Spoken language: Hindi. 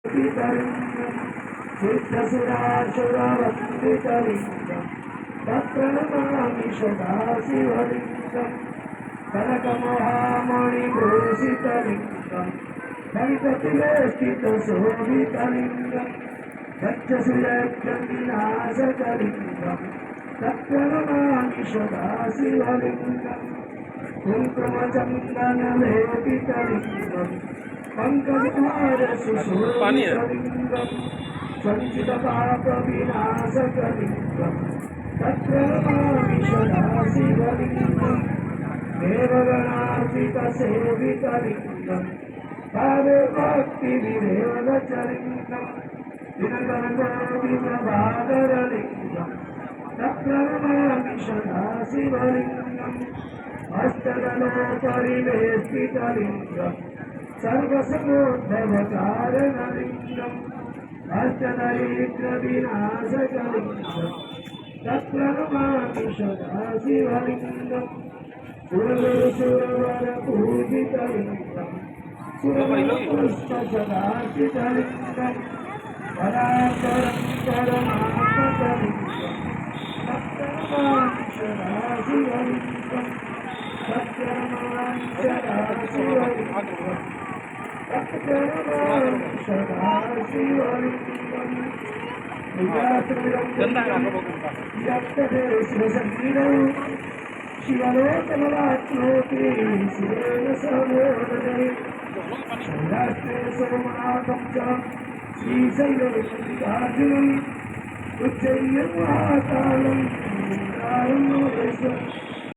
सिद्धसुरासुरवन्दितलिङ्गं तत्प्रणमामि सदाशिवलिङ्गं कनकमहामणिभूषितलिङ्गं हरिततिलेष्टितशोभितलिङ्गं गच्छसुयज्ञं विनाशकलिङ्गं तत्प्रणमामि सदाशिवलिङ्गं कुङ्कुमचन्दनलेपितलिङ्गं पंकजहारशुशोभितलिङ्गं सञ्चितपापविनाशकलिङ्गं तत्प्रणमामि सदाशिवलिङ्गं देवगणार्चितसेवितलिङ्गं पादे भक्तिविरेवचलिङ्गं दिनकरकोटिप्रभाकरलिङ्गं तत्प्रणमामि सदाशिवलिङ्गम् अष्टदलोपरिवेष्टितलिङ्गं सर्वसमोद्भवकारणलिङ्गम् अष्टदरिद्रविनाशकलिङ्गं तत्प्रणमामि सदाशिवलिङ्गं सुरगुरुसुरवरपूजितलिङ्गं सुरवरपुष्पसदार्चितलिङ्गं परापरं परमात्मकलिङ्गं तत्प्रणमामि सदाशिवलिङ्गं सदाशिवलिङ्गं शिवलोकमलात्मोति शिवेन समोदरे शैलास्ते सोमनाथं च श्रीशैलवल्लिकार्जुनम् उच्चैर्महाकालं